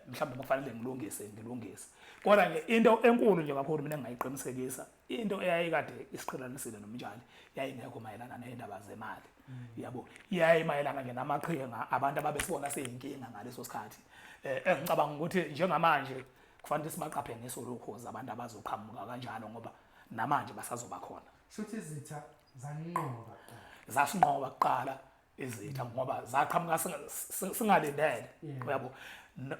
mhlawumbe kufanele ngilungise kodwa nje into enkulu nje kakhulu mina engayiqinisekisa into eyayikade isiqhelanisile nomtshali yayingekho mayelana nezindaba zemali yabo yayimayelana nje namaqhinga abantu ababesibona seyinkinga ngaleso sikhathi engicabanga ukuthi njengamanje kufanele sibaqaphe ngeso lokhozi abantu abazoqhamuka kanjalo ngoba namanje basazoba khona futhi izitha zanqoba zasinqoba kuqala izitha ngoba zaqhamuka singalindele uyabo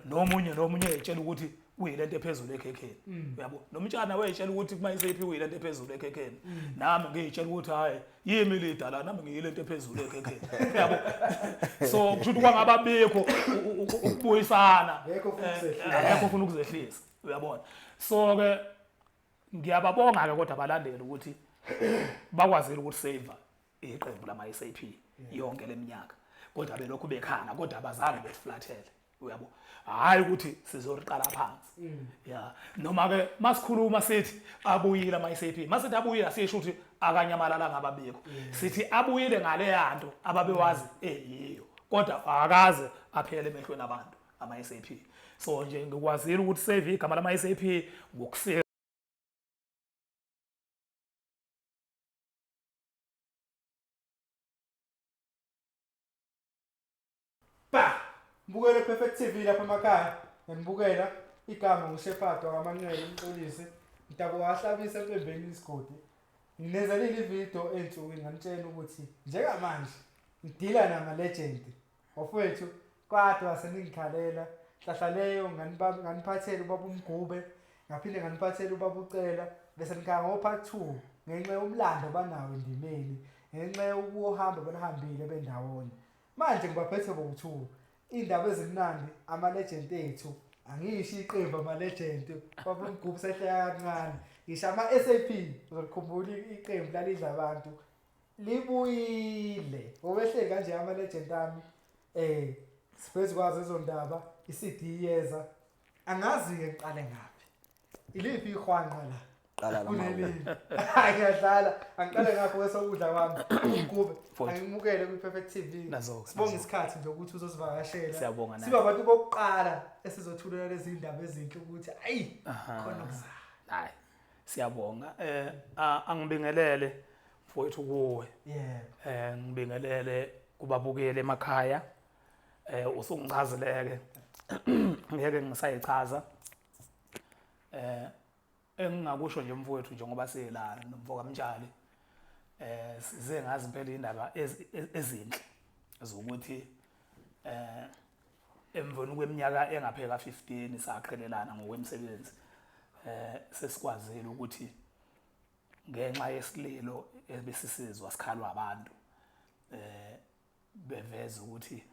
nomunye etshela ukuthi uyilento ephezulu ekhekheni uyabo nomtshana wayetshela ukuthi kuma isephi uyilento ephezulu ekhekheni nami ngiyitshela ukuthi hayi yimi leader la nami ngiyilento ephezulu ekhekheni uyabo so kusho ukuthi kwangababikho ukubuyisana ngekho ufuna ukuzehlisa uyabona so ke ngiyababonga ke kodwa abalandeli ukuthi bakwazile ukuthi save iqembu lama SAP yonke leminyaka kodwa belokhu bekhana kodwa abazange besiflathele uyabo hayi ukuthi sizoriqala phansi noma ke masikhuluma sithi abuyile ama SAP masithi abuyile sisho ukuthi akanyamalala ngababikho sithi abuyile ngale yanto ababewazi yiyo kodwa akaze aphele emehlweni abantu ama SAP so nje ngikwazile ukuthi save igama lama SAP ngokusika Mbukele Perfect TV lapha emakhaya ngibukela igama nguShefado kaManqele umxolisi Ntabo wahlabisa empembeni isigodi nginezelile ivideo ensuku nganitshela ukuthi njengamanje ngidila nama legend ofethu kade waseningikhalela hlahla leyo nganiphathela ubaba uMgube ngaphinde nganiphathela ubaba uCela bese nikanga opart 2 ngenxa yomlando banawo endimeni ngenxa yokuhamba benahambile bendawonye manje ngibaphethe boku2 indaba ezimnandi ama legend ethu angisho iqembu ama legend baba uMgube sehlaya kancane ngisho ama SAP uzokukhumbula iqembu lalidla abantu libuyile owehle kanje ama legend ami siphethe kwazo izondaba iCD yeza angazi ke ngiqale ngapi iliphi ihwanqa la qala kuneliphi ngiyadlala angiqale ngakho kwesokudla kwami uMgube angimukele ku Perfect TV sibonga isikhathi nje ukuthi uzosivakashela siba abantu bokuqala esizothulela lezi indaba ezinhle ukuthi ayi khona kuza hayi siyabonga angibingelele mfowethu kuwe ngibingelele kubabukeli emakhaya usungichazeleke ngeke ngisayichaza engingakusho nje mfowethu njengoba siyelana nomfoka Mtshali size ngazi impela indaba ezinhle zokuthi emveni kweminyaka engapheka 15 saqhelelana ngokwemsebenzi sesikwazile ukuthi ngenxa yesililo ebesisizwa sikhalwa abantu beveza ukuthi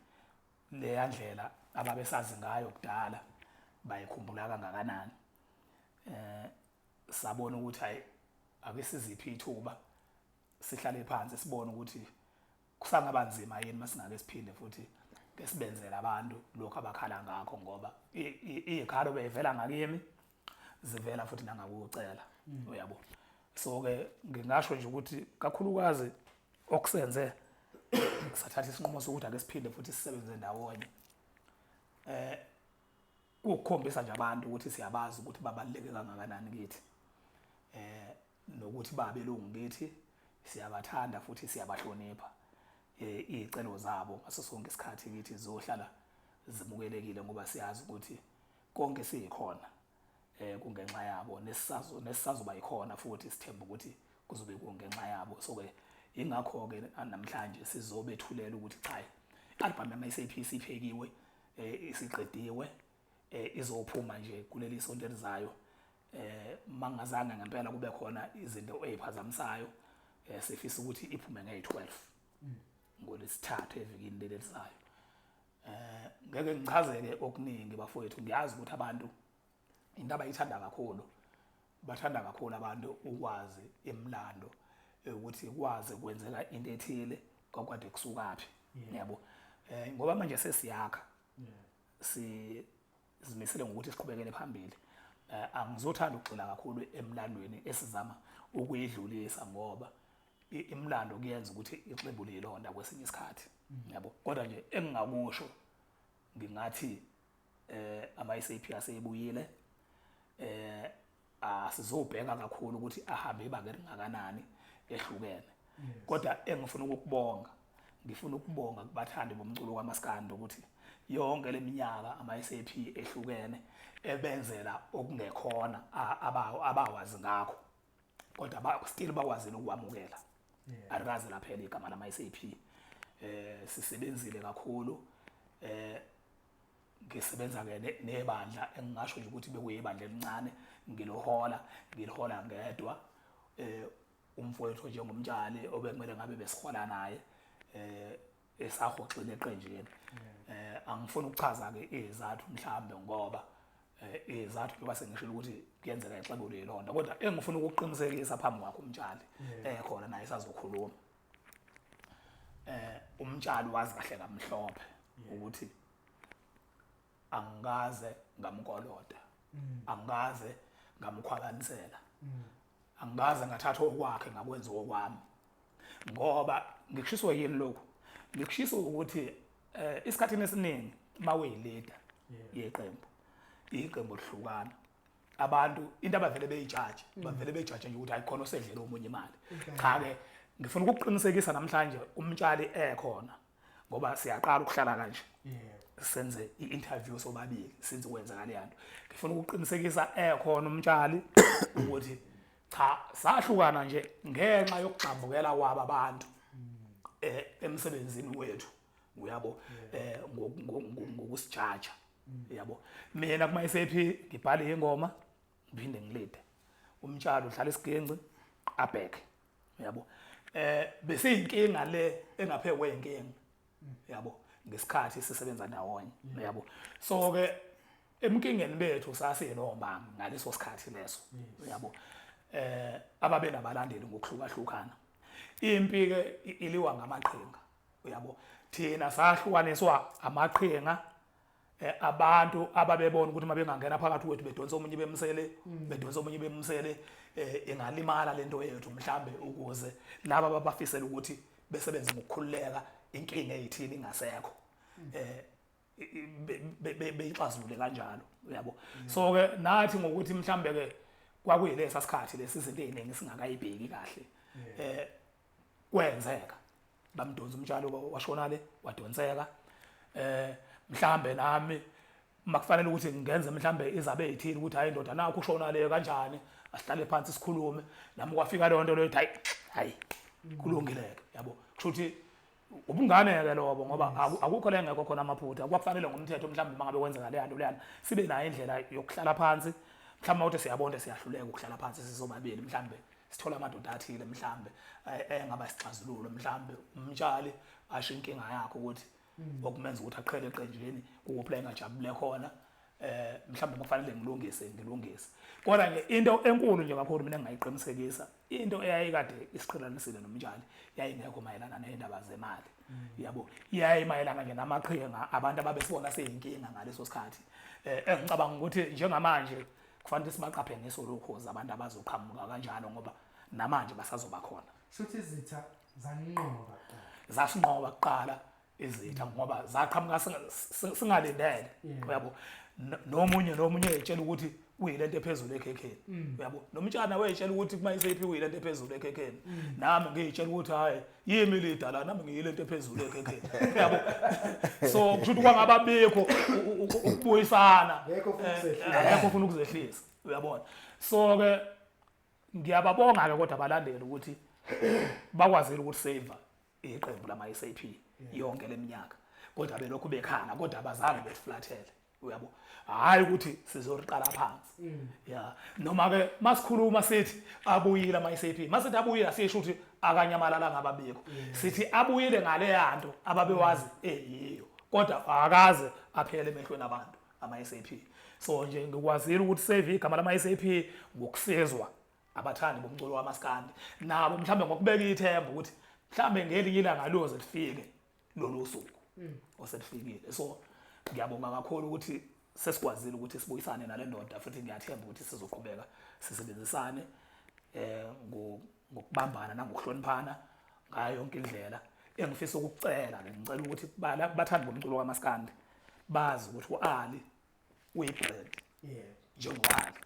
le ndlela ababesazi ngayo kudala bayikhumbula kangakanani sabona ukuthi hayi ake siziphi ithuba sihlale phansi sibone ukuthi kusangaba nzima yini masingake siphinde futhi ke sibenzele abantu lokho abakhala ngakho ngoba izikhalo beyivela ngakimi zivela futhi nangakucela uyabo so ke ngingasho nje ukuthi kakhulukazi okusenze sathatha isinqumo sokuthi ake siphinde futhi sisebenze ndawonye ukukhombisa nje abantu ukuthi siyabazi ukuthi babaluleke kangakanani kithi nokuthi babelungu kithi siyabathanda futhi siyabahlonipha izicelo zabo ngaso sonke isikhathi kithi zizohlala zimukelekile ngoba siyazi ukuthi konke siyikhona kungenxa yabo nesisazoba yikhona futhi sithemba ukuthi kuzobe kungenxa yabo so ke ingakho ke namhlanje sizobethulela ukuthi cha album yama SAP siphekiwe isiqediwe izophuma nje kuleli sonto elizayo mangazange ngempela kube khona izinto eziphazamisayo sifisa ukuthi iphume nge12 ngolesithathu evikini lelizayo ngeke ngichazeke okuningi bafowethu ngiyazi ukuthi abantu into abayithanda kakhulu bathanda kakhulu abantu ukwazi imlando ukuthi kwazi kwenzeka into ethile kwakwade kusukaphi yabo ngoba manje sesiyakha sizimisele ngokuthi siqhubekele phambili angizothanda ukugxila kakhulu emlandweni esizama ukuyidlulisa ngoba imlando kuyenza ukuthi iqembu lilonda kwesinye isikhathi yabo kodwa nje engingakusho ngingathi ama-SAP asebuyile asizobheka kakhulu ukuthi ahambe ibanga elingakanani ehlukene kodwa engifuna ngifuna ukubonga kubathandi bomculo kwaMaskandi ukuthi yonke leminyaka ama-SAP ehlukene ebenzela okungekhona abawazi ngakho kodwa still bakwazile ukwamukela alikaze laphela igama lama-SAP sisebenzile kakhulu ngisebenza ke nebandla engingasho nje ukuthi bekuyibandla elincane ngilihola ngedwa umfowethu njengomtshali obekumele ngabe besihola naye esahoxile eqenjini angifuni ukuchaza ke izathu mhlambe ngoba izathu ngoba sengishilo ukuthi kuyenzeka ixebo lelonda kodwa engifuna ukuqinisekisa phambi kwakho umtshali khona naye sazokhuluma umtshali wazi kahle kamhlophe ukuthi angikaze ngamkoloda angikaze ngamkhwabanisela angikaze ngathatha okwakhe ngakwenza okwami ngoba ngikushiswa yini lokho ngikushiswa ukuthi isikhathini esiningi mawuyilida yeqembu iqembu lihlukana abantu into abavele beyijaji bavele bejaji nje ukuthi ayikhona osedlela omunye imali cha ke ngifuna ukuqinisekisa namhlanje umtshali ekhona ngoba siyaqala ukuhlala kanje senze i-interview sobabili since kwenzakala yanto ngifuna ukuqinisekisa ekhona umtshali ukuthi cha sahlukana nje ngenxa yokugxambukela kwaba abantu emsebenzini wethu uyabo ngokusijaja yabo mina kuma-SAP ngibhale ingoma ngiphinde ngilide umtshalo uhlala isiginci abheke yabo besiyinkinga le engaphe kweyinkinga yabo ngesikhathi sisebenza ndawonye yabo so ke emkingeni bethu sasinomama ngaleso sikhathi leso yabo ababe nabalandeli ngokuhlukahlukana impi ke iliwa ngamaqhinga uyabo thina sahlukaniswa amaqhinga abantu ababebona ukuthi mabengangena phakathi kwethu bedonsa omunye bemsele engalimala lento yethu mhlambe ukuze laba abafisela ukuthi besebenze ngokukhululeka inkinga eyithini ingasekho beyixazulule kanjalo uyabo so ke nathi ngokuthi mhlambe ke kwakuyilesa sikhathi lesi izinto eziningi singakayibheki kahle kwenzeka bamdonsa umtshalo washona le wadonseka mhlambe nami makufanele ukuthi ngenze mhlambe izabe ezithini ukuthi hayi indoda nakho ushona le kanjani asihlale phansi sikhulume nami kwafika leyo nto leyo hayi kulungileke yabo kusho ukuthi ubungane ke lobo ngoba akukho la ngekho khona amaphutha kwakufanele ngomthetho mhlambe mangabe kwenzeka le nto leyana sibe nayo indlela yokuhlala phansi mhlawumbe ukuthi siyabona siyahluleka ukuhlala phansi sizomabili mhlambe sithola amadoda athile mhlambe engaba isixazululo mhlambe umtshali asho inkinga yakho ukuthi okumenza ukuthi aqhele eqenjini kuphi la engajabule khona mhlambe kufanele ngilungise kodwa nje into enkulu nje kakhulu mina engayiqinisekisa into eyayikade isiqhelanisile nomtshali yayingekho mayelana nezindaba zemali yabo yayimayelana nje namaqhinga abantu ababesibona seyinkinga ngaleso sikhathi engicabanga ukuthi njengamanje kufanele simaqaphe ngeso lokho abantu abazoqhamuka kanjalo ngoba namanje basazoba khona futhi izitha zanqoba zasinqoba kuqala izitha ngoba zaqhamuka singalindele uyabo nomunye etshela ukuthi uyilento ephezulu ekhekheni uyabo nomtshana wayetshela ukuthi kuma-SAP uyilento ephezulu ekhekheni nami ngiyitshela ukuthi hayi yimi leader la nami ngiyilento ephezulu ekhekheni uyabo so kusho ukuthi kwangababikho ukubuyisana akekho ufuna ukuzehlisa uyabona so ke ngiyababonga ke kodwa abalandeli ukuthi bakwazile ukuthi save iqembu lama-SAP yonke leminyaka kodwa belokhu bekhala kodwa abazange beflathele uyabo hayi ukuthi sizoriqala phansi noma ke masikhuluma sithi abuyile ama-SAP masithi abuyile asisho ukuthi akanyamalala ngababikho sithi abuyile ngale yanto ababewazi eyiyo kodwa akaze aphele emehlweni abantu ama-SAP so nje ngikwazile ukuthi save igama lama-SAP ngokusizwa abathandi bomculo wamaskandi nabo mhlambe ngokubeka ithemba ukuthi mhlambe ngelinye ilanga loze lifike lolu suku oselifikile so ngiyabonga kakhulu ukuthi sesikwazile ukuthi sibuyisane nale ndoda futhi ngiyathemba ukuthi sizoqhubeka sisebenzisane ngokubambana nangokuhloniphana ngayo yonke indlela engifisa ukucela ngicela ukuthi bathandi bomculo wamaskandi bazi ukuthi uAli uyibrand Yeah. njengowali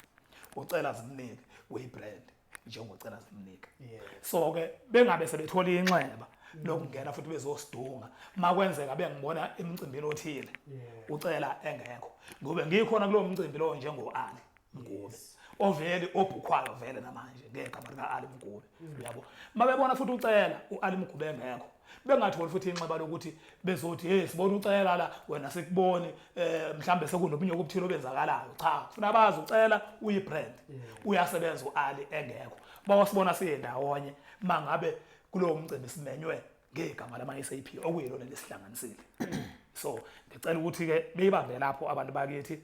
ucela zimnike uyibrand njengocela zimnike Yeah. so ke bengabe sebethola inxeba lokungena futhi bezosidunga makwenzeka bengibona emcimbini othile ucela engekho ngobe ngikhona kulo mcimbi lo njengoali Mgube ovele obhukhwayo vele namanje ngegama lika Ali Mgube uyabo mabebona futhi ucela uAli Mgube engekho bengatholi futhi inxeba lokuthi bezothi hey sibona ucela la wena sikuboni mhlambe sekunobunye okubuthilo benzakalayo cha ufuna bazi ucela uyibrand uyasebenza uAli engekho bawasibona siyendawonye mangabe kulowo mcimbi simenywe ngegama lama SAP okuyilona lesihlanganisile so ngicela ukuthi ke beyibambe lapho abantu bakithi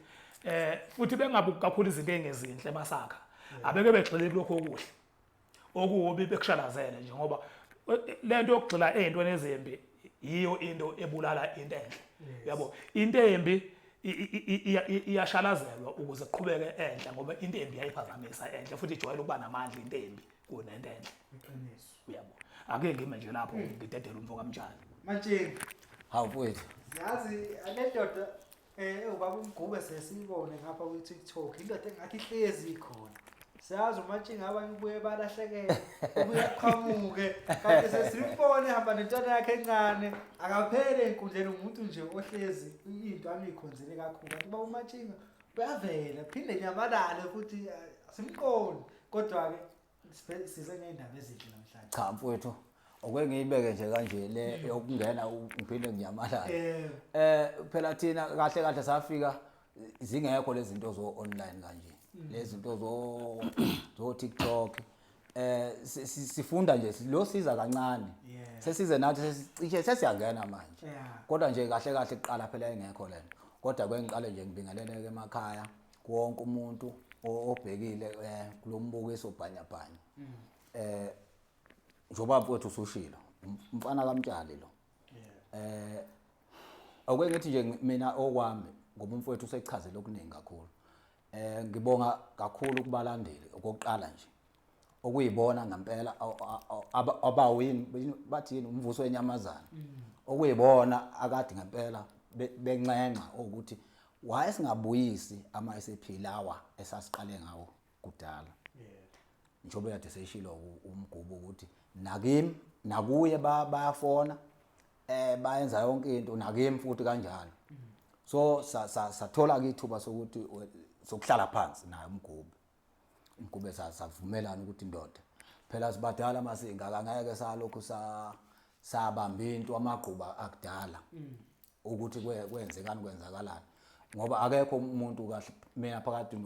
futhi bengabuki kakhulu izinto engezinhle masakha abeke begxile kulokho okuhle okubi bekushalazele njengoba lento yokugxila ezintweni ezimbi yiyo into ebulala into enhle yabo into embi iyashalazelwa ukuze kuqhubeke enhle ngoba into embi yayiphazamisa enhle futhi ijwayele ukuba namandla into embi kunento enhle Iqiniso. uyabo ake ngime nje lapho ngidedela umfoka mtshana Manje Hawu mfowethu. yazi le ndoda ubaba uMgube sesiyibone ngapha ku TikTok indoda engathi ihlezi ikhona. Siyazi uMatshinga abanye ubuye balahlekela ubuye aqhamuke kanti sesibone hamba nentwana yakhe encane akaphele enkundleni umuntu nje ohlezi into amikhonzele kakhulu kanti baba uMatshinga uyavela phinde nyamalale futhi simqondi kodwa ke size ngendaba ezinhle namhlanje. Cha mfowethu. Okwengiyibeke nje kanje le yokungena ngiphinde ngiyamalala. Phela thina kahle kahle safika zingekho lezi zinto zo online kanje. Lezi zinto zo TikTok. Sifunda nje lo siza kancane. Sesize nathi sesicishe sesiyangena manje. Kodwa nje kahle kahle iqala phela engekho lena. Kodwa kwengiqale nje ngibingelele emakhaya wonke umuntu obhekile kulombukiso bhanyabhanya. Njoba mfowethu usushilo umfana kaMtshali lo okwengithi nje mina okwami ngoba umfowethu usechaze lokuningi kakhulu ngibonga kakhulu kubalandeli okokuqala nje okuyibona ngempela abawini bathi yini umvuso wenyamazana okuyibona akade ngempela bencenxa ukuthi why singabuyisi ama SAP lawa esasiqale ngawo kudala njobe yade seyishilo uMgube ukuthi nakimi nakuye bayafona bayenza yonke into nakimi futhi kanjalo so sathola ke ithuba sokuthi sokuhlala phansi naye uMgube savumelana ukuthi indoda phela sibadala masinga angeke salokhu sabamba into amagquba akudala ukuthi kwenzakalani ngoba akekho umuntu kahle mina phakathi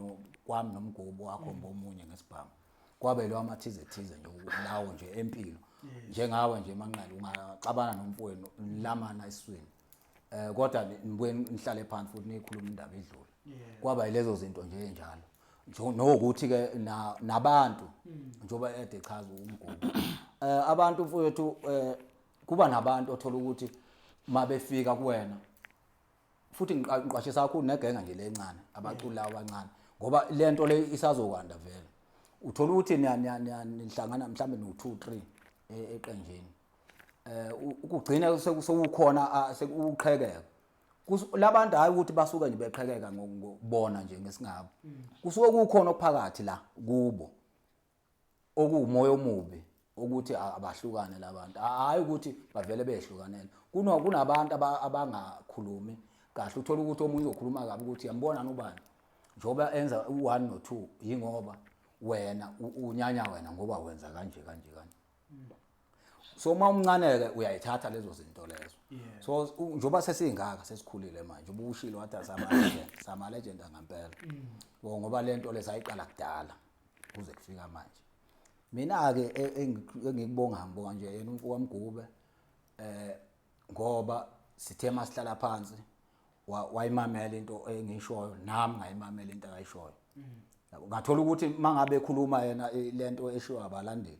kwami noMgube wakhomba omunye ngesibhamu kwabe lo amathize nje lawo nje empilo njengawe nje manqala ungaxabana nomfowenu lamana esiswini kodwa nibuye nihlale phansi futhi nikhuluma indaba edlule kwaba yilezo zinto nje enjalo nokuthi ke nabantu njoba ede chaza uMgube abantu mfowethu kuba nabantu othola ukuthi mabefika kuwena futhi ngiqashisa kakhulu negenga nje lencane abaculi lawo abancane ngoba lento le isazokwanda vele uthola ukuthi nihlangana mhlambe no2 3 eqenjeni ukugcina sekukhona sekuqhekeka labantu hayi ukuthi basuka nje beqhekeka ngokubona nje ngesingabo kusuke kukhona okuphakathi la kubo okumoya omubi ukuthi abahlukane labantu hayi ukuthi bavele behlukanele kunabantu abangakhulumi kahle uthola ukuthi omunye uzokhuluma kabi ukuthi yambona nobani njoba enza u1 no2 yingoba wena unyanya wena ngoba wenza kanje so uma umncane ke uyayithatha lezo zinto lezo so njoba sesingaka sesikhulile manje ubushilo wathi sama legend ngempela ngoba lento lesayiqala kudala kuze kufika manje mina ke engikubonga ngibonga nje yena uMgube ngoba sithe masihlala phansi wayimamela into engishoyo nami ngayimamela into akayishoyo ngathola ukuthi mangabe ekhuluma yena lento eshoyo abalandeli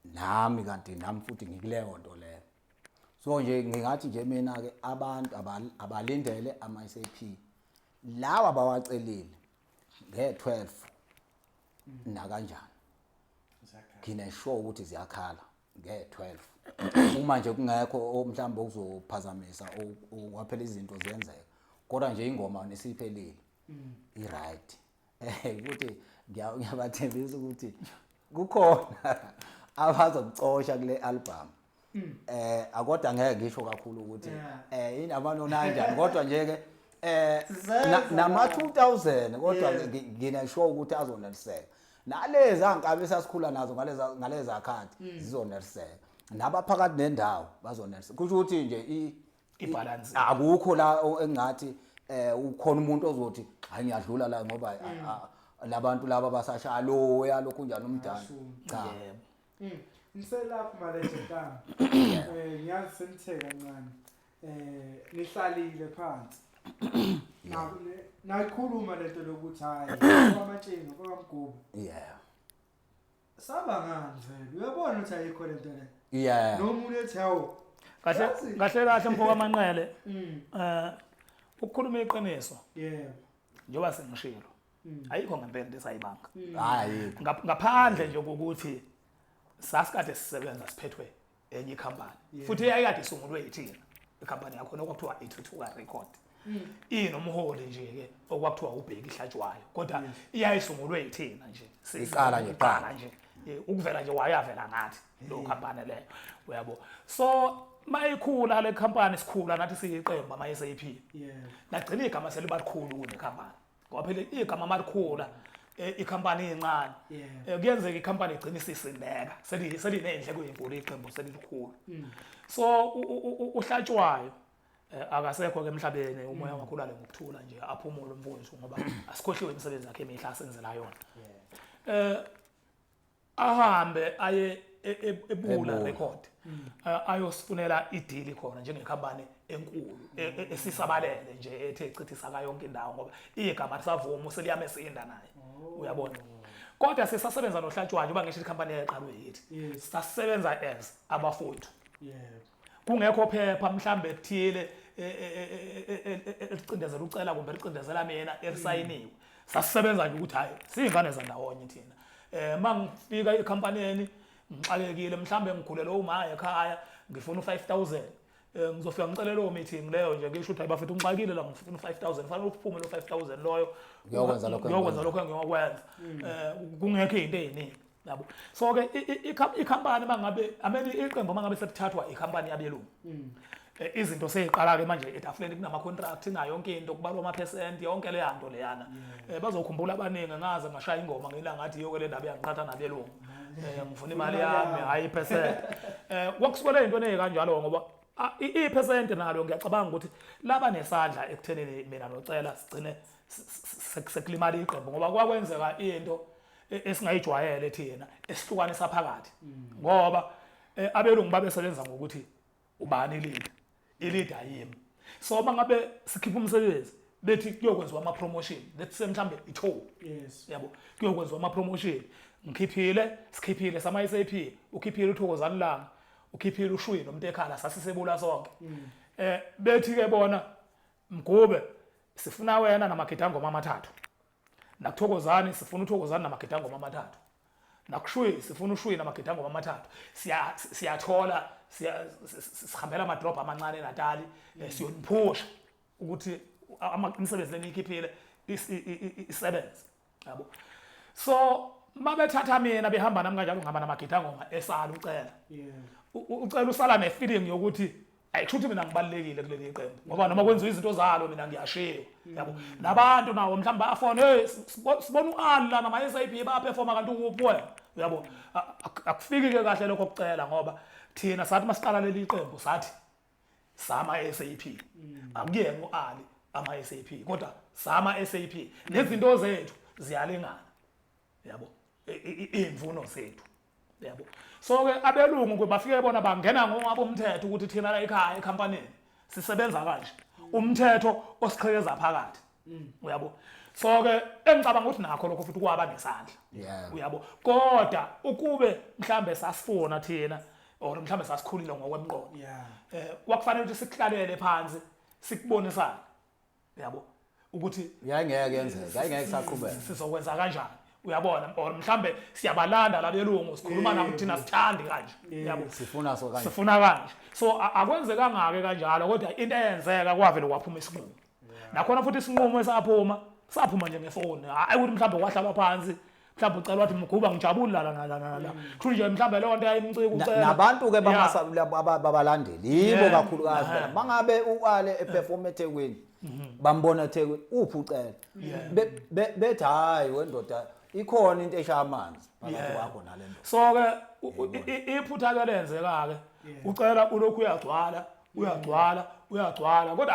nami kanti nami futhi ngikuleyo nto leyo so nje ngingathi nje mina ke abantu abalindele ama SAP lawa bawacelile nge12 na kanjani kine show ukuthi ziyakhala nge12 uma nje kungekho mhlawumbe ukuzophazamisa waphela izinto ziyenzeka kodwa nje ingoma nesiphelile i-right ukuthi ngiyabathembisa ukuthi kukhona abazokucosha kule album akodwa ngeke ngisho kakhulu ukuthi inabano kanjani kodwa nje ke nama 2000 kodwa ngina sure ukuthi azoneliseka nalezi ankabe sasikhula nazo ngaleza khathi zizoneliseka nabaphakathi nendawo bazoneliseka kusho ukuthi nje ibalance akukho la engathi ukhona umuntu ozothi hayi ngiyadlula la ngoba labantu laba basashaya lo yalokhu njalo umdala cha Ngiselapha manje ntanga ngiyazi senithe kancane nihlalile phansi nayikhuluma lento lokuthi hayi kwamatshinga kwaMgubu saba ngani vele uyabona ukuthi ayikho lento le nomuntu ethi hawo kahle mfoka Manqele ukukhuluma iqiniso njoba sengishilo ayikho ngempela into esayibanga hayi ngaphandle nje ukuthi sasikade sisebenza siphethwe enye ikhampani futhi eyayikade isungulwe yithina ikhampani yakho nokwakuthiwa ithuthuka record inomholi nje ke okwakuthiwa ubheki ihlatshwayo kodwa iyayisungulwe yithina nje iqala nje ukuvela nje wayavela ngathi lo khampani leyo uyabo so mayikhula le company sikhula nathi siyiqembu ama SAP nagcina igama selibalikhulu kune company ngoba phela igama malikhula ikhampani encane kuyenzeka ikhampani igcina isisindeka selinendleko ezinkulu iqembu selilikhulu so uhlatshwayo akasekho ke emhlabeni umoya wakhula le ngokuthula nje aphumule umfowethu ngoba asikhohliwe imisebenzi yakhe emihle asenzela yona ahambe aye ebula record ayosifunela ideal khona njengekhampani enkulu esisabalele nje ethe echithisa ka yonke indawo ngoba igama lisavuma seliyamesenda naye uyabona kodwa sisasebenza nohlatshwayo uba ngisho ikhampani eqalwe yithi sisasebenza as abafowethu kungekho phepha mhlambe ekuthile licindezela ucela kumbe licindezela mina erisayiniwe sasisebenza nje ukuthi hayi singane zandawonye thina mangifika ekhampanini ngixakekile mhlambe ngigulele uma ekhaya ngifuna u5000 ngizofika ngicela lo meeting leyo nje ngisho ukuthi ayibafethu ngixakile la ngifuna u5000 fanele uphume lo 5000 loyo uyokwenza lokho engiyokwenza kungekho into eziningi yabo so ke ikhampani mangabe ameni iqembu mangabe selithathwa ikhampani yabelungu izinto seyiqala ke manje etafuleni kunama contract nayo yonke into kubalwa ama percent yonke le yanto leyana bazokhumbula abaningi ngaze ngashaya ingoma ngila ngathi yoko le ndaba yangiqhatha nabelungu ngifuna imali yami hayi percent kwakusuka into nezikanjalo ngoba i-percent nalo ngiyacabanga ukuthi laba nesandla ekuthenini mina nocela sigcine sekulimala iqembu ngoba kwakwenzeka into esingayijwayele thina esihlukanisa phakathi ngoba abelungu babesebenza ngokuthi ubani leader ayimi so mangabe sikhipha umsebenzi bethi kuyokwenziwa ama promotion let's say mhlambe i-tour yabo kuyokwenziwa ama promotion sikhiphile sama SAP ukhiphile uThokozani Langa ukhiphile uShwi noMntekhala sasisebula sonke bethi ke bona Mgube sifuna wena namakhetangoma amathathu nakuThokozani sifuna uThokozani namakhetangoma amathathu nakuShwi sifuna uShwi namakhetangoma amathathu siyathola sihambela ama drop amancane eNatali siyoniphusha ukuthi imisebenzi lenikhiphile isebenze yabo so mabethatha mina behamba nami kanjalo ngihamba namakhetangoma esala ucela usala ne-feeling yokuthi ayishuthi mina ngibalekile kuleli qembu ngoba noma kwenziwa izinto zalo mina ngiyashiya yabo nabantu nawo mhlawumbe afone hey sibona uAli la nama SAP bayaperforma kanti ukuphi wena yabo akufiki ke kahle lokho kucela ngoba thina sathi masiqala leli qembu sathi sama SAP akuyena uAli ama SAP kodwa sama SAP nezinto zethu ziyalingana yabo imvuno zethu yabo so ke abelungu kwebafike bona bangena ngabo umthetho ukuthi thina la ekhaya ekhampanini sisebenza kanje umthetho osiqhekeza phakathi uyabo so ke engicabanga ukuthi nakho lokho futhi kwaba nesandla uyabo kodwa ukube mhlambe sasifuna thina or mhlambe sasikhulile ngokwemqondo kwakufanele ukuthi sikuklalele phansi sikubonisana yabo ukuthi yayingeke yenzeka yayingeke saqhubeka sizokwenza kanjani uyabona or mhlambe siyabalanda labelungu sikhuluma nabo thina sithandi kanje yabo sifuna kanje so akwenzekanga ke kanjalo kodwa into eyenzeka kwavele kwaphuma isinqumo nakhona futhi isinqumo esaphuma saphuma nje ngefoni hayi ukuthi mhlawumbe wahlaba phansi mhlawumbe ucela wathi mguba ngijabula la kusho nje mhlawumbe leyo nto ayimcika ucela nabantu ke babalandeli yibo kakhulukazi bangabe uale eperform eThekwini bambona eThekwini uphi ucela bethi hayi wendoda ikhona into eshaya amanzi phakathi kwakho nalento so ke iphutha ke lenzeka ke ucela ulokhu uyagcwala kodwa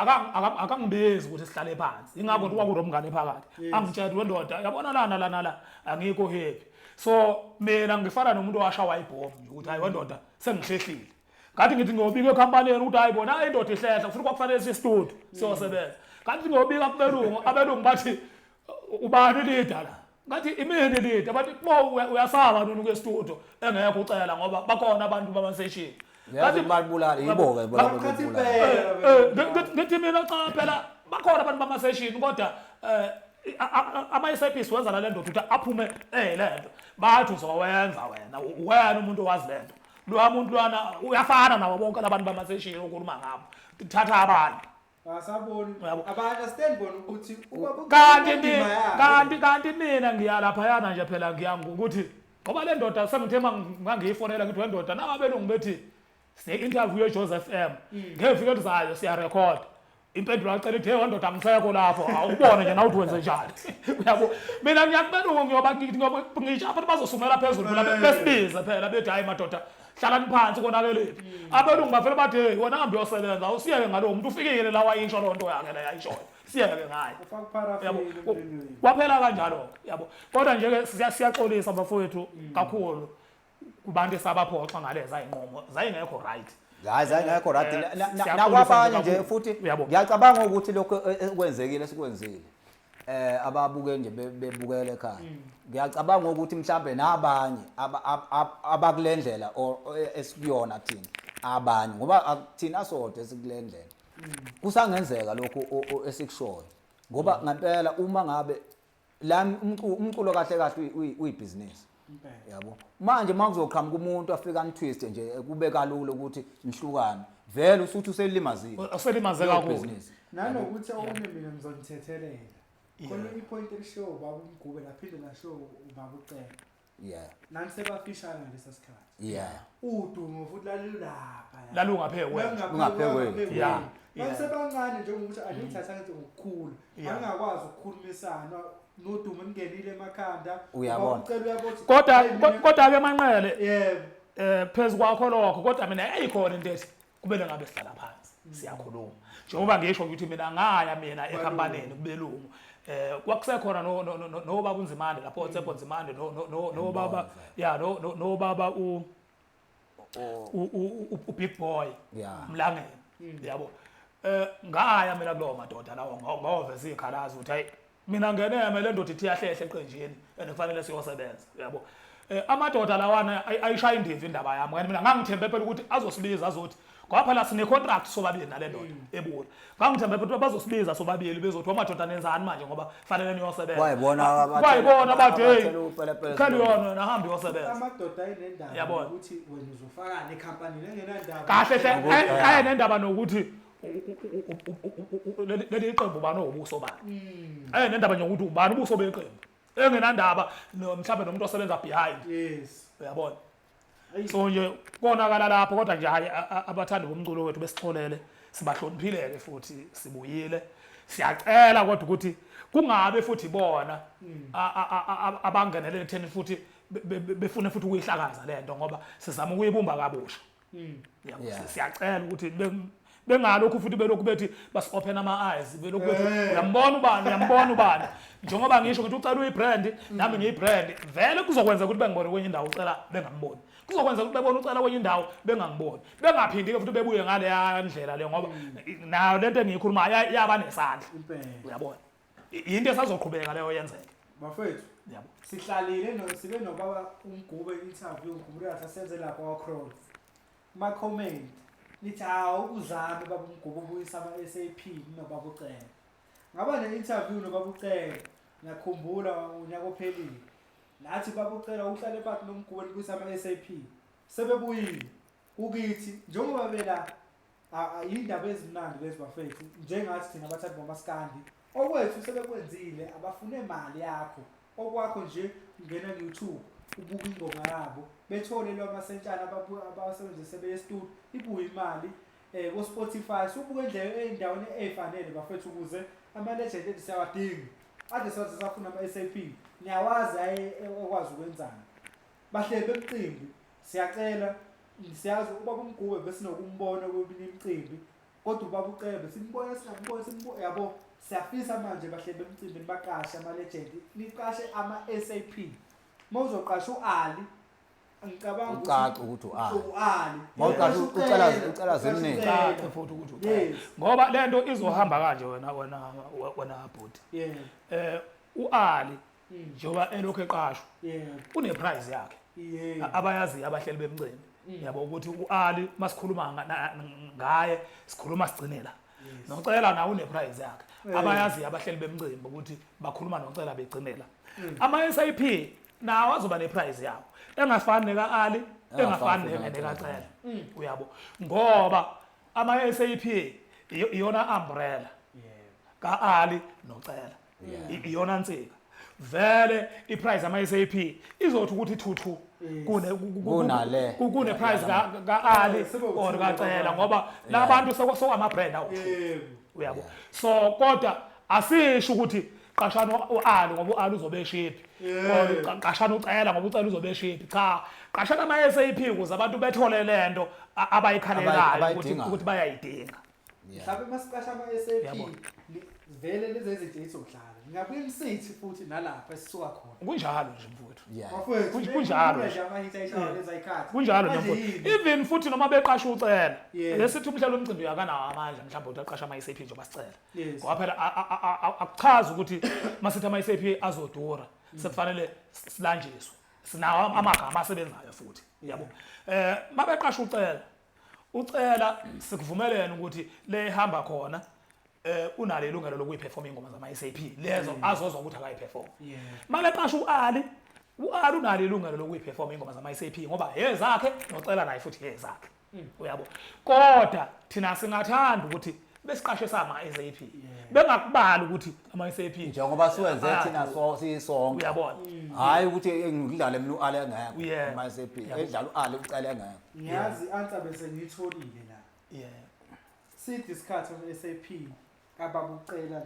akangibizi ukuthi sihlale phansi ingakho ukuthi kwakuromngane phakathi angitshela wendoda yabona lana angikho happy so mina ngifana nomuntu owashawa ibhomu ukuthi hayi wendoda sengihlehlile kanti ngithi ngiyobika ekampanini ukuthi hayi bona indoda ihlehla futhi kwakufanele sistudio siyosebenza kanti ngiyobika kubelungu abelungu bathi ubani leader la ngathi imini leader bathi uyasaba nona ke studio engekho ucela ngoba bakhona abantu bama-session yazi balibulala yibo ke ngithi mina cha phela bakhona abantu bama-session kodwa ama-SAPs wenza nale ndoda ukuthi aphume lento bathi uzowenza wena umuntu owazi lento loya muntu lwana uyafana nawo bonke labantu bama-session okhuluma ngabo thatha abantu asaboni aba-understand bona ukuthi kanti mina ngiyalaphayana nje phela ngiyangukuthi ngoba le ndoda sengithe mangiyifonela ngithi wendoda nabelungu bethi sine-interview yeJoseph M ngeviki elizayo siyarekhoda impendulo acela ithi hey wendoda ngisekho lapho awubone nje nawuthi wenze njani uyabo mina ngiyakubelungu ngiyoba ngisho abantu bazosumela phezulu phela besibize phela bethi hayi madoda hlalani phansi konakelephi abelungu bavele bathi hey wona hambe uyosebenza usiyeke ngalowo muntu ufikile la wayisho loo nto yakhe la yayishoyo siyeke ngayo kwaphela kanjalo yabo kodwa nje siyaxolisa bafowethu kakhulu kubantu esabaphoxa ngaleza inqomo zayingekho right zayingekho right nakwabanye nje futhi ngiyacabanga ukuthi lokho ekwenzekile sikwenzile ababuke nje bebukele ekhaya ngiyacabanga ukuthi mhlambe nabanye abakulendlela esikuyona thina abanye ngoba thina sodwa esikulendlela kusangenzeka lokho esikushoyo ngoba ngempela uma ngabe la umculo kahle uyibusiness yabo manje makuzoqhamuka umuntu afika nitwist nje kube kalula ukuthi nihlukane vele usuthi uselimaze kakhulu nanokuthi okunye mina ngizonithethelela khona ipoint elishow baba uMgube laphinde lashow ubaba uCele nani sebafishana ngalesa sikhathi udumo futhi lalungaphekwe basebancane njengokuthi anithatha ngithi ngokukhulu angakwazi ukukhulumisana nodumo ningenile emakhanda kodwa ke Manqele phezu kwakho lokho kodwa mina ayikhona into ethi kubele ngabe sihlala phansi siyakhuluma njengoba ngisho ukuthi mina ngaya mina ekampanini kubelungu kwakusekhona no baba uNzimande lapho uTshepo Nzimande no baba no baba u Big Boy Mlangeni yabo ngaya mina kulowo madoda lawo ngaveza ikhalazo ukuthi hayi mina ngeneme le ndoda ithi yahlehle eqenjini ekufanele siyosebenza yabo amadoda lawana ayishaya indiva indaba yami ngani mina ngangithembe phela ukuthi azosibiza azothi ngoba phela sine contract sobabili nale ndoda ebuya ngangithembe phela bazosibiza sobabili bezothi amadoda nenzani manje ngoba kufanele niyosebenza wayibona bathi hey khali yona nahambe yosebenza amadoda ayinendaba ukuthi wena uzofaka nekhampani lengenandaba kahle ayenendaba nokuthi leli qembu bani obuso bani nendaba nje ukuthi ubani ubuso beqembu engenandaba mhlawumbe nomuntu osebenza behind uyabona so nje konakala lapho kodwa nje hayi abathandi bomculo wethu besixolele sibahloniphileke futhi sibuyile siyacela kodwa ukuthi kungabe futhi bona abangenelele ekutheni futhi befune futhi ukuyihlakaza lento ngoba sizama ukuyibumba kabusha siyacela ukuthi bengalokhu futhi belokhu bethi basi-open ama-eyes belokhu bethi uyambona ubani njengoba ngisho ukuthi ucela uyibrand nami ngiyibrand vele kuzokwenza ukuthi bengibone kwenye indawo ucela bengamboni kuzokwenza ukuthi bebone ucela kwenye indawo bengangiboni bengaphindi-ke futhi bebuye ngaleya ndlela leyo ngoba nayo lento engiyikhulumayo yaba nesandla uyabona into esazoqhubeka leyo yenzeke bafethu sihlalile sibe nobaba uMgube i-interview ngikhumbula senze lapha kwa-Crows ma-comment nithi hawu uzame baba uMgube ubuyisa ama-SAP nobaba uCele ngaba ne-interview nobaba uCele ngiyakhumbula unyaka ophelile nathi baba uCele uhlale phakathi noMgube nibuyisa ama-SAP sebebuyile ukithi njengoba bela yindaba ezimnandi lezi bafethu njengathi thina abathandi bamaskandi okwethu sebekwenzile abafune imali yakho okwakho nje ungena ku-YouTube ubuka ingoma yabo bethole lo masentshana abasebenzise bestudio ibuye imali ku Spotify subuka endlela endaweni ezifanele bafethu ukuze ama legend ethi siyawadinga ade sathi safuna ama SAP niyawazi ekwazi ukwenzana bahlebe emcimbi siyacela siyazi ubaba uMgube bese nokumbona kweminye imicimbi kodwa ubaba uCebe simbona simbuye yabo siyafisa manje bahlebe emcimbini baqashe ama legend niqashe ama SAP mawuzoqasha uAli ngicabanga ucaca ukuthi uAli ucela zemningi futhi ukuthi ngoba lento izohamba kanje wena bhuti uAli njoba elokho eqashwa une price yakhe abayazi abahleli bemcimbi yabo ukuthi uAli masikhuluma ngaye sikhuluma sigcinela nocela nawe une price yakhe abayazi abahleli bemcimbi ukuthi bakhuluma nocela begcinela ama SAP nawo azoba ne price yawo engafani nekaAli engafani nekacela uyabo ngoba ama SAP iyona umbrella kaAli nocela iyona nsika vele iprice ama SAP izothi ukuthi thuthu kune price kaAli or kacela ngoba labantu sokama brand awu uyabo so kodwa asisho ukuthi qashana uAli ngoba uAli uzobe shiphi or qashana ucela ngoba ucela uzobe shiphi cha qashana ama SAP ukuze abantu bethole lento abayikhalelayo ukuthi bayayidinga mhlawumbe masiqasha ama SAP vele lezi zinto ezodlala ngabuye imsithi futhi nalapha esisuka khona kunjalo nje mfowethu mfowethu kunjalo nje ama hit ayishaya lezi ayikhathi kunjalo nje mfowethu even futhi noma beqasha ucela lesithi umhlalo womcimbi yakanawo amandla mhlawumbe ukuthi aqasha ama SAP nje basicela ngoba phela akuchaza ukuthi masithi ama SAP azodura sekufanele silanjiswe sinawo amagama asebenzayo futhi yabo mabeqasha ucela sikuvumelene ukuthi le hamba khona unalo ilungelo lokuyiperform ingoma zama SAP lezo azozwa ukuthi akayiperform manje qasha uAli unalo ilungelo lokuyiperform ingoma zama SAP ngoba yezakhe nocela naye futhi yezakhe uyabo kodwa thina singathanda ukuthi besiqashe sama SAP bengakubali ukuthi ama SAP njengoba siwenze thina sisonke uyabona hayi ukuthi ngidlale mina uAli engekho ama SAP edlala uAli ucela engekho ngiyazi answer bese ngitholile la sithi isikhathi ama SAP ababucela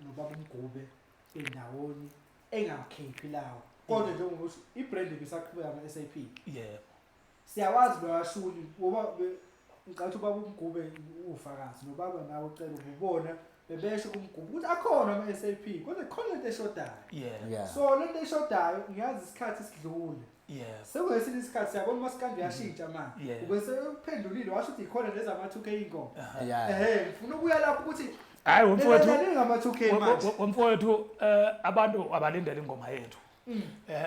nobaba uMgube endawoni engamkhiphi lawo kodwa njengoba ibrand bisaqhubeka ama SAP siyawazi bayashuli ngoba ngicathi ubaba uMgube ufakazi nobaba nawe ucela ukubona bebesho kuMgube ukuthi akhona ama SAP kodwa khona into eshodayo so lento eshodayo ngiyazi isikhathi sidlule sekwesinye isikhathi siyabona masikande yashintsha manje ubese uphendulile washo ukuthi ikhona lezi ama 2K ingoma ngifuna ukuya lapho ukuthi hayi mfowethu ngama 2K manje mfowethu abantu abalindele ingoma yethu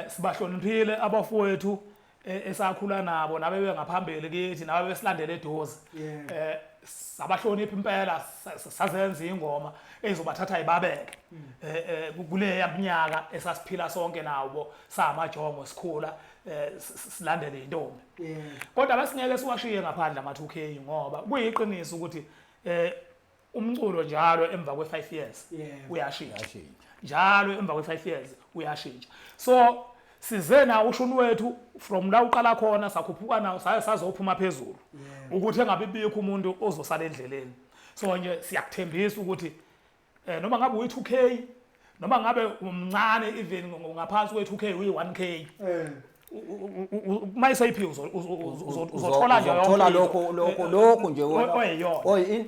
sibahloniphile abafowethu esakhula nabo nabe bengaphambili kithi nabe besilandele eduze sabahlonipha impela sazenza ingoma ezobathatha ibabeke kule yaminyaka esasiphila sonke nawo samajongo sikhula silandele intombi kodwa basingeke siwashiye ngaphandle ama 2K ngoba kuyiqiniso ukuthi umculo njalo emva kwe5 years uyashintsha njalo emva kwe5 years uyashintsha so sizena ushuni wethu from la uqala khona sakhuphuka nawo sazophuma phezulu ukuthi engabibikho umuntu ozosala endleleni so nje siyakuthembisa ukuthi noma ngabe uyi2K noma ngabe umncane even ngaphansi kwe2K uyi1K my SAP uzothola nje uzothola lokho nje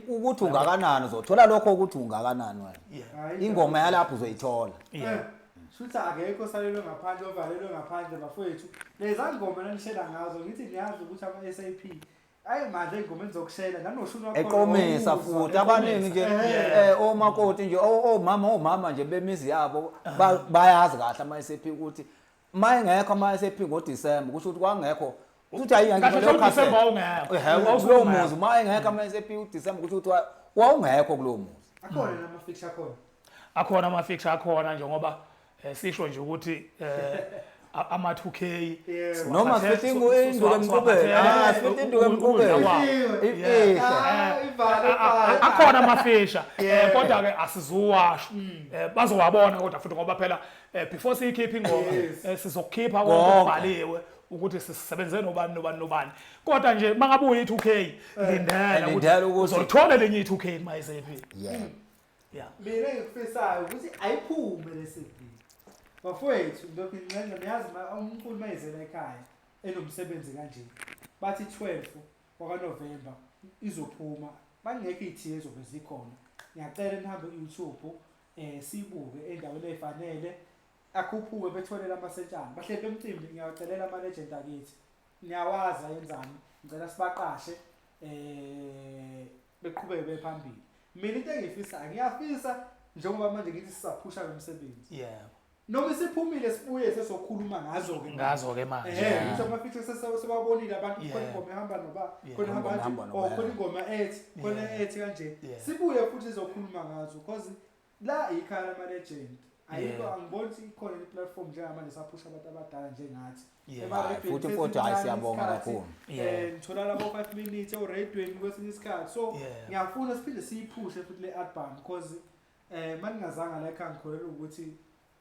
ukuthi ungakanani uzothola lokho ukuthi ungakanani wena ingoma yalapho uzoyithola Shutha akekho salelwe ngaphandle ovalelwe ngaphandle bafowethu leza ngoma nanishela ngazo ngithi niyazi ukuthi ama SAP ayi manje ingoma enzokushela nanoshuni wakho eqomisa futhi abaningi nje omakoti nje omama nje bemizi yabo bayazi kahle ama SAP ukuthi mayengekho ama SAP ngoDisemba kusho ukuthi kwangekho uthi hayi ngiyangibona December awungekho kulo muzi mayengekho ama SAP uDisemba kusho ukuthi wawungekho kulo muzi akhona nama fixture akhona ama fixture akhona nje ngoba sisho nje ukuthi ama-2K noma sifithi induku emqubeni sifithi induku emqubeni akhona amafisha kodwa-ke asizuwasho bazowabona kodwa futhi ngoba phela before siyikhiphe ingoma sizokukhipha konke okubhaliwe ukuthi sisebenze nobani kodwa nje mangabuya i2K lindela ukuthi uzolithola lenye i2K mayisephi mina engikufisayo ukuthi ayiphume le-CD bafowethu lokhu ngincane niyazi umkhulu mayizela ekhaya enomsebenzi kanje bathi 12 wakaNovember izophuma bangekho ithi ezobe zikhona ngiyacela nihambe ku-YouTube sibuke endaweni efanele akhuphuke betholela amasetshana bahle bemcimbi ngiyacelela ama-legend akithi niyawazi ayenzani ngicela sibaqashe beqhubeke bephambili mina into engiyifisayo ngiyafisa njengoba manje ngithi sisaphusha lo msebenzi noma isiphumile sibuye sesokhuluma ngazo-ke manje ngisho ama-feature sesibabonile abantu khona ingoma ehamba noba khona ihamba khona ingoma ethi khona ethi kanje sibuye futhi sizokhuluma ngazo because la ikhaya lama-legend ayikho angiboni ukuthi ikhona i-platform njengamanje saphusha abantu abadala njengathi futhi hayi siyabonga kakhulu ngithola labo 5 minutes eradweni kwesinye isikhathi so ngiyafuna siphinde siyiphushe futhi le-album because maningazanga la ekhaya ngikholelwa ukuthi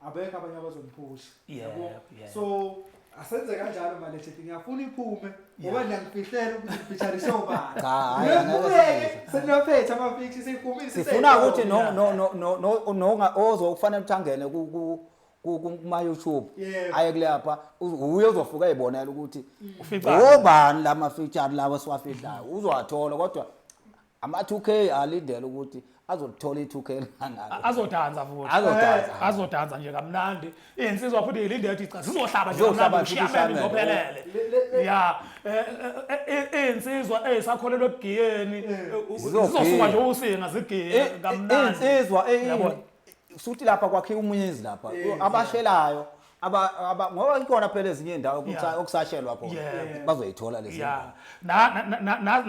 abekho abanye abazongiphusha yabo so asenze kanjalo manje ngiyafuna iphume ngoba ngiyangifihlela ukuthi ngifeatureishe obani senophethe ama-feature siphumile sifuna ukuthi ozokufanele ukuthi angene kuma-YouTube aye kulapha uye ozofuka ey'bonela ukuthi obani la ma-feature lawo esiwafihlayo uzowathola kodwa ama-2K alindele ukuthi azolithola i2K azodanza futhi azodanza nje kamnandi insizwa futhi ilindele ukuthi cha sizohlaba nje kamnandi ushameni ngophelele insizwa esakholelwa ebugiyeni zizosuka nje usinga zigiye kamnandi insizwa suthi lapha kwakhe umuzi lapha abashelayo ngoba ikhona phela ezinye indawo okusashelwa khona bazoyithola lezi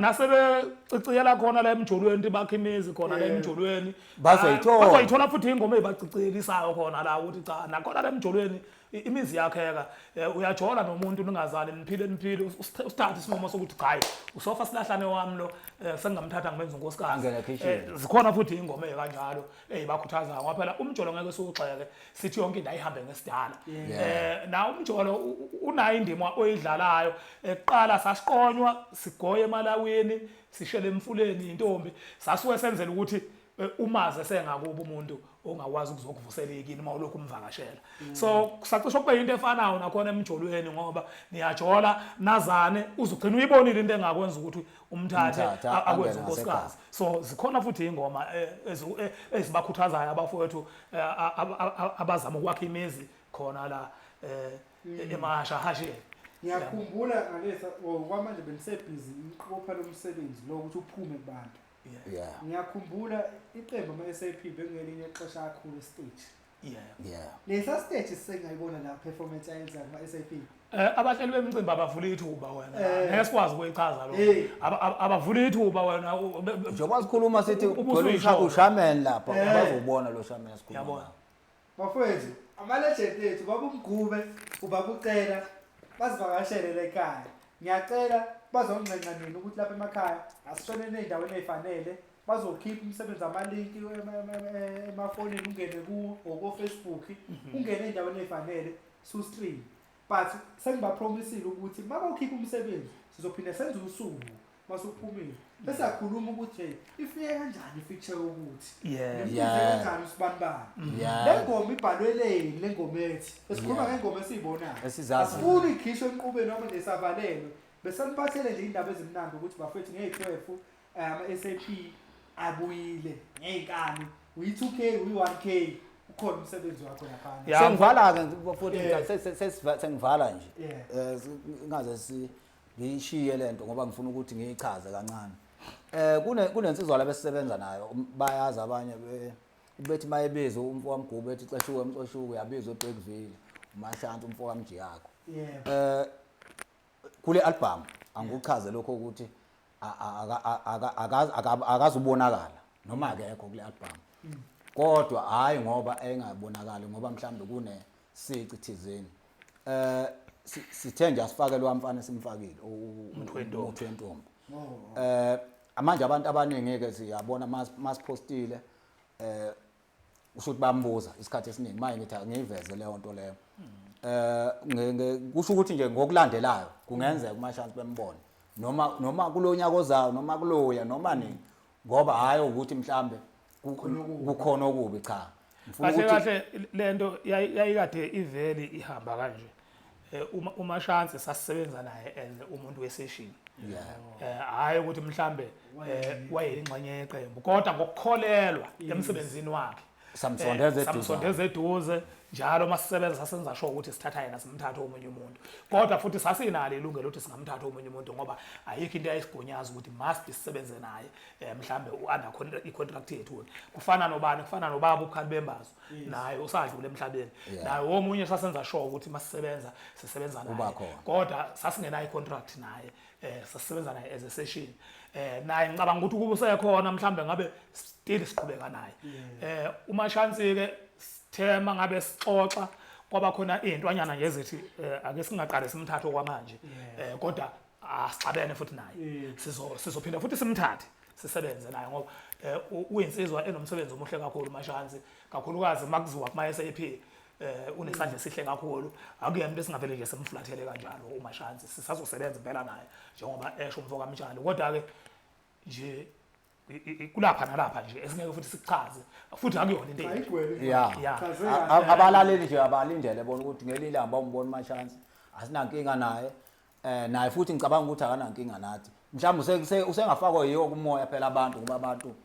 nasebeciciyela khona la emjolweni bakhe imizi khona la emjolweni bazoyithola futhi ingoma ezibaciciyelisayo khona la ukuthi cha nakhona la emjolweni imizi yakheka uyajola nomuntu ningazali niphile usithathe isinqumo sokuthi cha usofa silahlane wami lo sengingamthatha ngimenza unkosikazi zikhona futhi ingoma ekanjalo ezibakhuthazayo ngoba phela umjolo ngeke siwugxeke sithi yonke into ayihambe ngesidala na umjolo unayo indima oyidlalayo eqala sasiqonywa sigoye emalawini sishele emfuleni intombi sasuke senzela ukuthi umaze sengakuba umuntu ongakwazi ukuzokuvusela ikini mawulokhu umvakashela so kusacisha kube into efanayo nakhona emjolweni ngoba niyajola nazane uzugcina uyibonile into engakwenza ukuthi umthathe akwenze unkosikazi so zikhona futhi ingoma ezibakhuthazayo abafowethu abazama ukwakha imizi khona la emashahasheni ngiyakhumbula ngalesa kwamanje benisebhizi iqopha lomsebenzi lo ukuthi uphume kubantu ngiyakhumbula iqembu ama-SAP bengelinye ixesha kakhulu stage lesa stage sisengayibona la performance ayenza kuma-SAP abahleli bemicimbi abavula ithuba wena ngeke sikwazi ukuyichaza lo abavula ithuba wena njengoba sikhuluma sithi ushameni lapha bazobona lo shameni sikhuluma bafowethu ama-legend ethu babumgube ubabucela bazivakashele la ekhaya ngiyacela bazoncenca nini ukuthi lapha emakhaya asishonene ey'ndaweni ey'fanele bazokhipha umsebenzi amalinki emafonini ungene ko-Facebook ungene ey'ndaweni ey'fanele su-stream but sengibapromisile ukuthi uma bawukhipha umsebenzi sizophinde senze usuku masukuphumile bese akhuluma ukuthi ifike kanjani i-feature yokuthi kanjani usibanibani le ngoma ibhalweleni le ngoma ethi esikhuluma ngengoma esiyibonayo asifuni ikhishwe enqubeni noma nesavalelwe besaniphathele nje indaba ezimnandi ukuthi bafethu ngey-12 ama-SAP abuyile ngey'nkani uyi-2K uyi-1K ukhona umsebenzi wakho naphana sengivala-ke futhi sengivala nje ingaze ngiyishiye lento ngoba ngifuna ukuthi ngiyichaze kancane kunensizwa la besisebenza nayo bayazi abanye bethi mayebiza umfowamgube ethi xeshuke mxoshuke yabizwa eBlackville uMashanti umfowamjiyakho kule album angikuchaze lokho ukuthi akazubonakala noma akekho kule album kodwa hayi ngoba engabonakali ngoba mhlawumbe kunesici thizeni sithe nje asifakele wamfana simfakile Umuntu wentombi. Manje abantu abaningi ke siyabona masipostile usho ukuthi bambuza isikhathi esiningi manje ngithi ngiyiveze leyo nto leyo. Kusho ukuthi nje ngokulandelayo kungenzeka uMashansi bembone noma kulonyaka ozayo noma kuloya noma nini ngoba hayi ukuthi mhlambe kukhona okubi cha. Kahle lento yayikade iveli ihamba kanje. uMashansi sasisebenza naye as umuntu wesession. Hayi ukuthi mhlambe wayeyingxenye yeqembu kodwa ngokukholelwa emsebenzini wakhe. Samsondeza eduze njalo masisebenza sasenza sure ukuthi sithatha yena simthatha omunye umuntu. Kodwa futhi sasinalo ilungelo ukuthi singamthatha omunye umuntu ngoba ayikho into eyisigunyaza ukuthi must sisebenze naye mhlambe under i-contract yethu. Kufana nobani kufana nobaba ukhali bembazo naye usadlule emhlabeni. Naye omunye sasenza sure ukuthi masisebenza sisebenza naye. Kodwa sasingenayo i-contract naye sasebenza naye as a session. Naye ngicabanga ukuthi kube usekhona mhlambe ngabe still siqhubeka naye. uMashansi ke sithema ngabe sixoxa kwaba khona intwanyana nje ezithi ake singaqale simthathe okwamanje kodwa asixabene futhi naye sizophinda futhi simthathe sisebenze naye ngoba uyinsizwa enomsebenzi omuhle kakhulu uMashansi kakhulukazi makuziwa kuma SAP unesandla esihle kakhulu akuyena besingavele nje semflathele kanjalo uMashansi sisazosebenza impela naye njengoba esho umfoka Mtshali kodwa ke nje kulapha nalapha nje esingeke futhi sichaze futhi akuyona into abalaleli nje abalindele bona ukuthi ngelilamba umbona uMashansi asinankinga naye naye futhi ngicabanga ukuthi akanankinga nathi mhlawumbe usengafakwa yiyo kumoya phela abantu ngoba abantu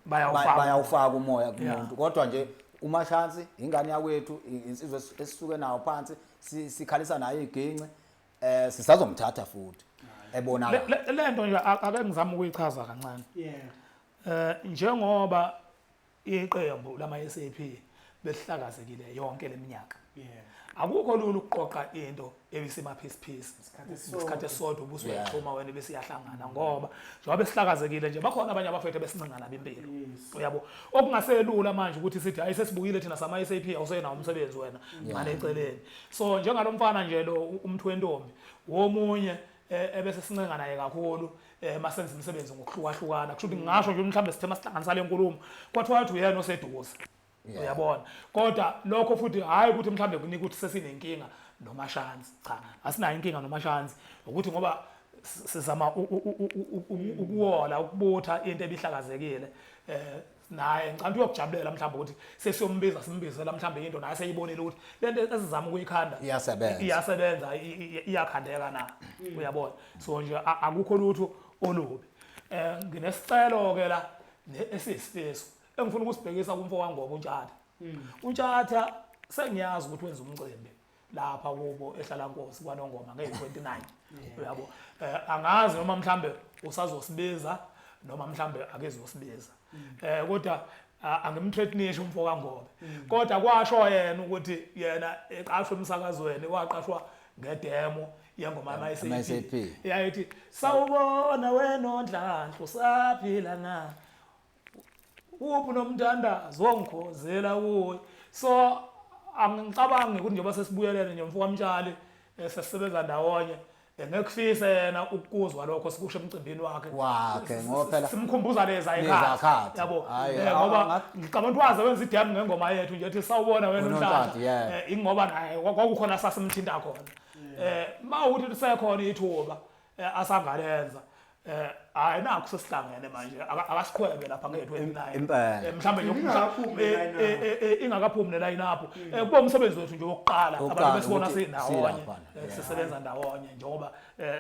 bayawufaka umoya kumuntu kodwa nje uMashansi ingane yakwethu insizwe esisuke nayo phansi sikhalisa naye igince sisazomthatha futhi ebonakala lento nje ake ngizama ukuyichaza kancane njengoba iqembu lama SAP besihlakazekile yonke leminyaka akukho lula ukuqoqa into ebisema piece isikhathi esodwa ubusuyixhuma wena besiyahlangana ngoba njengoba besihlakazekile nje bakhona abanye abafethu besincinga nabo impilo uyabo okungaselula manje ukuthi sithi hayi sesibuyile thina sama SAP awusenawo umsebenzi wena ngale eceleni so njengalomfana nje lo umthu wentombi womunye ebese sincenga naye kakhulu masenza umsebenzi ngokuhlukahlukana kusho ukuthi ngisho nje mhlambe sithema sihlanganisa le nkulumo kwathiwa wathi uyena oseduze uyabona kodwa lokho futhi hayi ukuthi mhlambe kunika ukuthi sesinenkinga noMashansi cha asinayo inkinga noMashansi ukuthi ngoba sizama ukuwola ukubutha into ebihlakazekile naye ngicabanga uyokujabulela mhlawumbe ukuthi sesiyombiza simbizela mhlawumbe into naye seyibonile ukuthi lento esizama ukuyikhanda iyasebenza iyakhandeka na uyabona so nje akukho lutho olubi nginesicelo ke la esisifiso engifuna ukusibhekisa kumfo kaNgoba uNtshata uNtshata sengiyazi ukuthi wenza umcimbi lapha kubo ehlalankosi kwaNongoma nge29 uyabo angazi noma mhlambe usazosibiza noma mhlambe akezosibiza kodwa angimthreatenish umfo kaNgoba kodwa kwasho yena ukuthi yena eqashwe emsakazweni waqashwa ngedemo yengoma yama-SAP yayithi sawubona wena oNdlanhla usaphila na uphi nomthandazo ongikhozela kuwe so angicabangi ukuthi njengoba sesibuyelene nje umfo kaMtshali sesisebenza ndawonye ngekufisa yena ukuzwa lokho sikusho emcimbini wakhe ngoba phela simkhumbuza leza ekhaya yabo ngoba ngicabanga ukuthi waze wenza idemo ngengoma yethu nje ethi sawubona wena uNhlanhla ingoba naye kwakukhona sasimthinta khona mawuthi lisekhona ithuba asangalenza hayi nakho sesihlangene manje akasikhwebe lapha nge29 mhlambe nje ingakaphumi neline up kuba umsebenzi wethu nje wokuqala abantu besibona sinawonye sisebenza ndawonye njengoba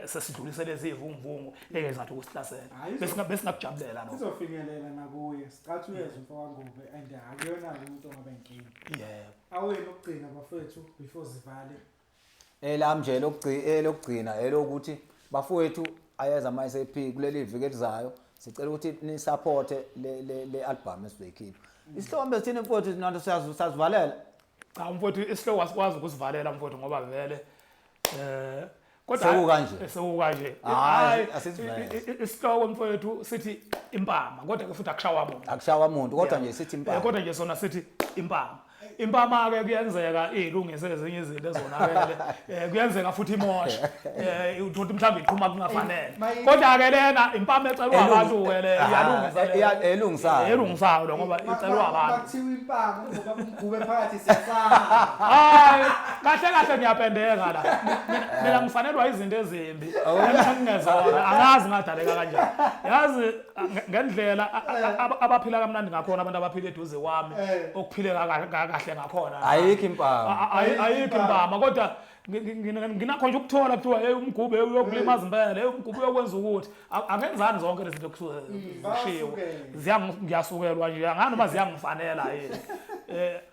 sesidlulisele izivunguvungu engezathi ukusihlasela besingakujabulela no sizofinyelela nakuye sicathi uyeza umfo kaNgobe and akuyona umuntu ongabe inkingi awena ukugcina bafethu before zivale elamje lokugcina elokuthi bafowethu ayeza ama-SAP kuleli viki elizayo sicela ukuthi ni support le album esizoyikhipha isihlombe sithini mfowethu nanto siyazivalela cha mfowethu isihloko asikwazi ukusivalela mfowethu ngoba vele kodwa sekukanje hayi isihloko mfowethu sithi impama kodwa ke futhi akushawa umuntu kodwa nje sithi impama kodwa nje sona sithi impama impama ke kuyenzeka ilungise ezinye izinto ezonakele kuyenzeka futhi imoshe uthi mhlawumbe iqhuma kungafanele kodwa ke lena impama ecelwa abantu ke le iyalungisa elungisayo lo ngoba icelwa abantu Makuthiwa impama ngoba umgube phakathi siyafana. hayi kahle ngiyapendeka la mina ngifanelwa izinto ezimbi engingezona angazi ngadaleka kanjani yazi ngendlela abaphila kamnandi ngakhona abantu abaphila eduze kwami okuphileka kahle ngakhona ayikho impama ayikho impama kodwa nginakho nje ukuthola kuthiwa hey umgube uyokulimaza impela umgube uyokwenza ukuthi angenzani zonke lezi zinto kusuke zishiwo ngiyasukelwa nje ngani noma ziyangifanela yini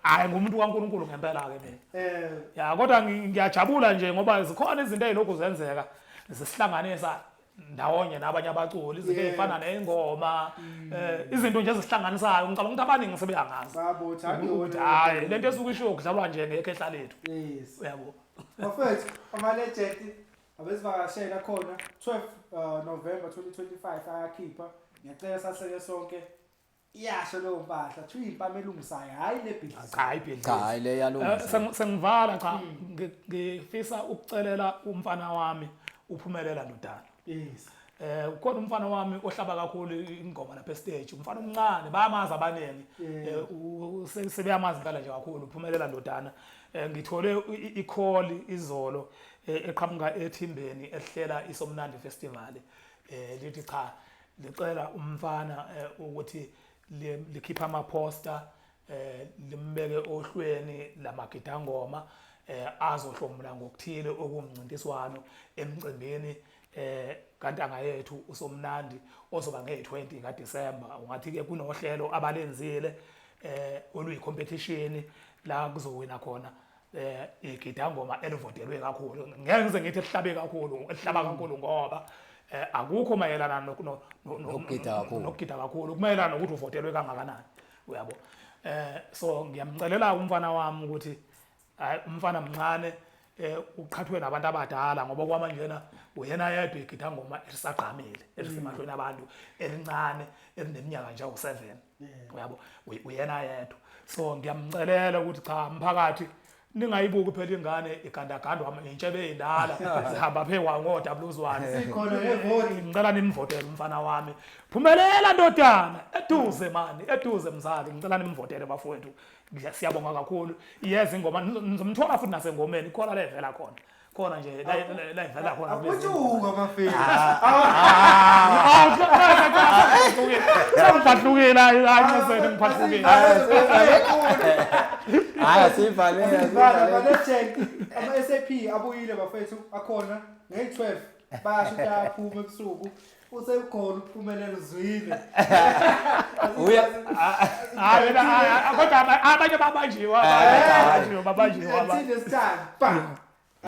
hayi ngumuntu kaNkuluNkulu ngempela ke mina ya kodwa ngiyajabula nje ngoba zikhona izinto ezilokhu zenzeka zisihlanganisa ndawonye nabanye abaculi izinto ezifana neingoma izinto nje ezihlanganisayo ngicabanga ukuthi abaningi sebeyangazi Babuthi hayi lento esuke isho kudlalwa nje ngekhehla lethu yes. uyabo Bafethu ama-legend abesivakashela khona 12 November 2025 ayakhipha ngiyacela sahleke sonke iyasho leyo mpahla thiwa impama elungisayo hayi le business hayi le yalungisa sengivala cha ngifisa ukucelela umfana wami uphumelela ndodana yes ukhona umfana wami ohlaba kakhulu ingoma lapha stage umfana omncane bayamazi abaningi sebeyamazi ngala nje kakhulu uphumelela ndodana ngithole i-call izolo eqhamuka ethimbeni ehlela isomnandi festival lithi cha licela umfana ukuthi likhipha ama poster limbeke ohlweni lamagidangoma azohlomula ngokuthile okumncintiswano emcimbini kantanga yethu usomnandi ozoba nge-20 kaDisemba ungathi ke kunohlelo abalenzile oluyi-competition la kuzowina khona igidangoma elivotelwe kakhulu ngeke ngize ngithi ehlabe kakhulu ehlaba kakhulu ngoba akukho mayelana nokugida kakhulu kumayelana nokuthi uvotelwe kangakanani uyabo so ngiyamcelela umfana wami ukuthi umfana mncane uqhathwe nabantu abadala ngoba kwamanjena uyena yedwa igidangoma elisaqhamile elisemahlweni abantu elincane elineminyaka nje u7 uyabo uyena yedwa so ngiyamcelela ukuthi cha mphakathi ningayibuki phela ingane igandagandwa ngentshebe ezindala zihamba phekwa ngoW's1 sikhona evoti ngicela nimvotele umfana wami phumelela ndodana eduze mani eduze mzali ngicela nimvotele bafowethu siyabonga kakhulu iyeza ingoma nizomthola futhi nasengomeni khona la evela khona nje la evela khona akuthunga mafeli Semphahlukile ayisene ngiphahlukile hayi sivalele ama-legend ama-SAP abuyile bafethu akhona ngeyi-12 bayasho ukuthi ayaphuma ebusuku usekhona uphumelela uzwile kodwa abanye babanjiwe this time bam